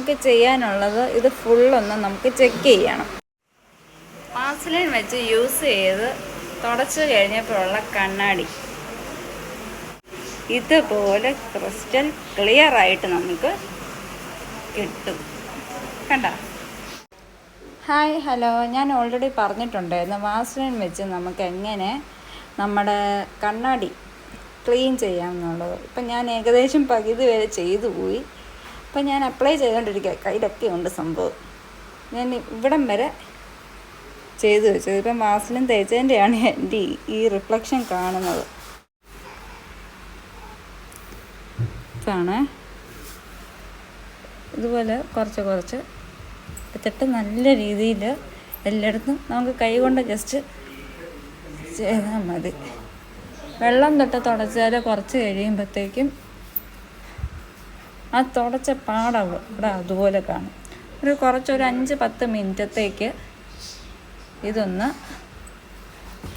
നമുക്ക് ചെയ്യാനുള്ളത് ഇത് ഫുള്ളൊന്ന് നമുക്ക് ചെക്ക് ചെയ്യണം. വാസലിൻ വെച്ച് യൂസ് ചെയ്ത് തുടച്ചു കഴിഞ്ഞപ്പോഴുള്ള കണ്ണാടി ഇതുപോലെ ക്രിസ്റ്റൽ ക്ലിയർ ആയിട്ട് നമുക്ക് കിട്ടും. കണ്ട? Hi, hello. ഞാൻ ഓൾറെഡി പറഞ്ഞിട്ടുണ്ടായിരുന്നു വാസലിൻ വെച്ച് നമുക്ക് എങ്ങനെ നമ്മുടെ കണ്ണാടി ക്ലീൻ ചെയ്യാമെന്നുള്ളത്. ഇപ്പം ഞാൻ ഏകദേശം പകുതി വരെ ചെയ്തു പോയി. അപ്പം ഞാൻ അപ്ലൈ ചെയ്തുകൊണ്ടിരിക്കുക. കയ്യിലൊക്കെ ഉണ്ട് സംഭവം. ഞാൻ ഇവിടം വരെ ചെയ്തു വെച്ചത്. ഇപ്പം വാസലിൻ തേച്ചതിൻ്റെയാണ് എൻ്റെ ഈ റിഫ്ലക്ഷൻ കാണുന്നത്. ഇതാണ്. ഇതുപോലെ കുറച്ച് എടുത്തിട്ട് നല്ല രീതിയിൽ എല്ലായിടത്തും നമുക്ക് കൈ കൊണ്ട് ജസ്റ്റ് ചെയ്താൽ മതി. വെള്ളം തൊട്ട് തുടച്ചാൽ കുറച്ച് കഴിയുമ്പോഴത്തേക്കും ആ തുടച്ച പാടവ് ഇവിടെ അതുപോലെ കാണും. ഒരു 5-10 മിനിറ്റത്തേക്ക് ഇതൊന്ന്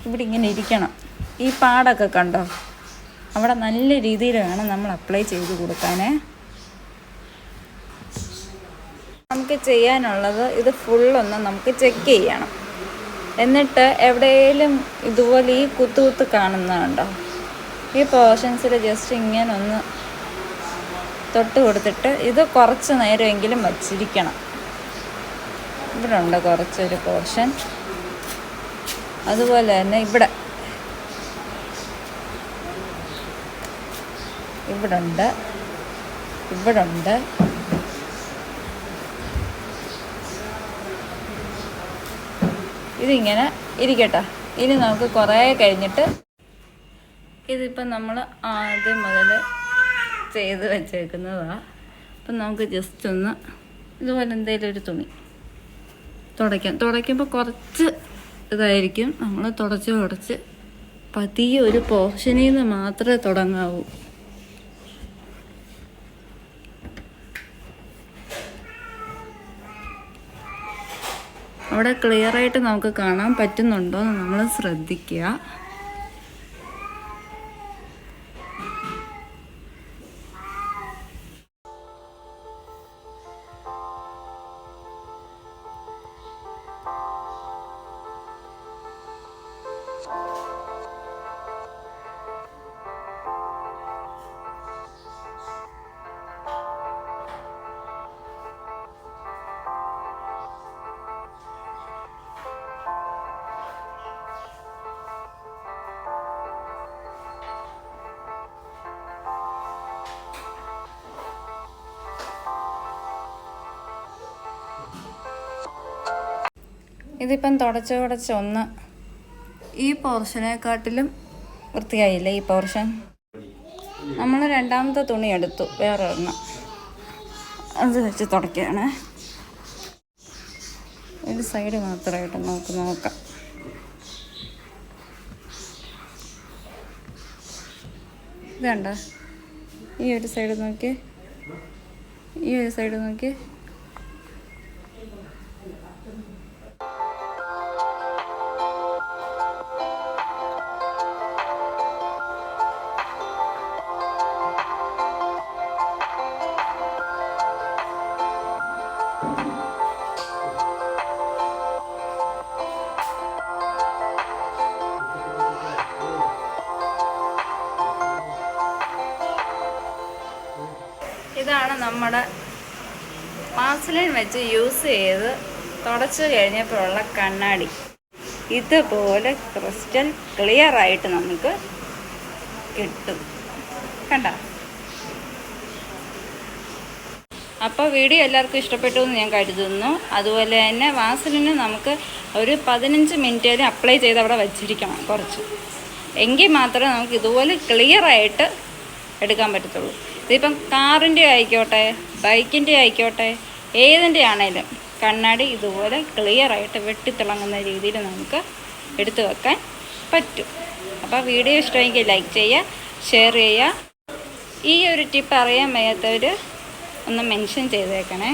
ഇവിടെ ഇങ്ങനെ ഇരിക്കണം. ഈ പാടൊക്കെ കണ്ടോ? അവിടെ നല്ല രീതിയിൽ വേണം നമ്മൾ അപ്ലൈ ചെയ്ത് കൊടുക്കാനേ. നമുക്ക് ചെയ്യാനുള്ളത് ഇത് ഫുള്ളൊന്ന് നമുക്ക് ചെക്ക് ചെയ്യണം. എന്നിട്ട് എവിടെയെങ്കിലും ഇതുപോലെ ഈ കുത്ത് കാണുന്നതുണ്ടോ? ഈ പോർഷൻസിൽ ജസ്റ്റ് ഇങ്ങനെ ഒന്ന് തൊട്ട് കൊടുത്തിട്ട് ഇത് കുറച്ച് നേരമെങ്കിലും വച്ചിരിക്കണം. ഇവിടെ ഉണ്ട് കുറച്ചൊരു പോർഷൻ. അതുപോലെ തന്നെ ഇവിടെ ഉണ്ട്. ഇതിങ്ങനെ ഇരിക്കട്ടെ. ഇനി നമുക്ക് കുറേ കഴിഞ്ഞിട്ട് ഇതിപ്പം നമ്മൾ ആദ്യം മുതൽ ചെയ്ത് വെച്ചേക്കുന്നതാണ്. അപ്പം നമുക്ക് ജസ്റ്റ് ഒന്ന് ഇതുപോലെ എന്തെങ്കിലും ഒരു തുണി തുടയ്ക്കുമ്പോൾ കുറച്ച് ഇതായിരിക്കും. നമ്മൾ തുടച്ച് പതിയെ ഒരു പോർഷനിൽ നിന്ന് മാത്രമേ തുടങ്ങാവൂ. അവിടെ ക്ലിയറായിട്ട് നമുക്ക് കാണാൻ പറ്റുന്നുണ്ടോ എന്ന് നമ്മൾ ശ്രദ്ധിക്കുക. ഇതിപ്പം തുടച്ചൊന്ന് ഈ പോർഷനെക്കാട്ടിലും വൃത്തിയായില്ലേ ഈ പോർഷൻ. നമ്മൾ രണ്ടാമത്തെ തുണി എടുത്തു, വേറെ ഒരെണ്ണം അത് വെച്ച് തുടയ്ക്കുകയാണ്. ഒരു സൈഡ് മാത്രമായിട്ട് നമുക്ക് നോക്കാം. ഇതുണ്ട, ഈ ഒരു സൈഡ് നോക്കി, ഈ ഒരു സൈഡ് നോക്കി. ഇതാണ് നമ്മുടെ വാസലിൻ വെച്ച് യൂസ് ചെയ്ത് തുടച്ചു കഴിഞ്ഞപ്പോഴുള്ള കണ്ണാടി. ഇതുപോലെ ക്രിസ്റ്റൽ ക്ലിയർ ആയിട്ട് നമുക്ക് കിട്ടും. കണ്ട? അപ്പോൾ വീഡിയോ എല്ലാവർക്കും ഇഷ്ടപ്പെട്ടു എന്ന് ഞാൻ കരുതുന്നു. അതുപോലെ തന്നെ വാസലിന് നമുക്ക് ഒരു 15 മിനിറ്റ് അപ്ലൈ ചെയ്ത് അവിടെ വച്ചിരിക്കണം കുറച്ച്. എങ്കിൽ മാത്രമേ നമുക്ക് ഇതുപോലെ ക്ലിയറായിട്ട് എടുക്കാൻ പറ്റത്തുള്ളൂ. ഇതിപ്പം കാറിൻ്റെ ആയിക്കോട്ടെ, ബൈക്കിൻ്റെ ആയിക്കോട്ടെ, ഏതിൻ്റെ ആണേലും കണ്ണാടി ഇതുപോലെ ക്ലിയറായിട്ട് വെട്ടിത്തിളങ്ങുന്ന രീതിയിൽ നമുക്ക് എടുത്തു വെക്കാൻ പറ്റും. അപ്പോൾ വീഡിയോ ഇഷ്ടമെങ്കിൽ ലൈക്ക് ചെയ്യുക, ഷെയർ ചെയ്യുക. ഈ ഒരു ടിപ്പ് അറിയാൻ വയ്യാത്തവർ ഒന്ന് മെൻഷൻ ചെയ്തേക്കണേ.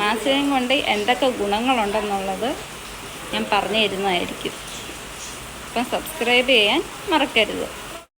വാസലിൻ കൊണ്ട് എന്തൊക്കെ ഗുണങ്ങളുണ്ടെന്നുള്ളത് ഞാൻ പറഞ്ഞു തരുന്നതായിരിക്കും. അപ്പം സബ്സ്ക്രൈബ് ചെയ്യാൻ മറക്കരുത്.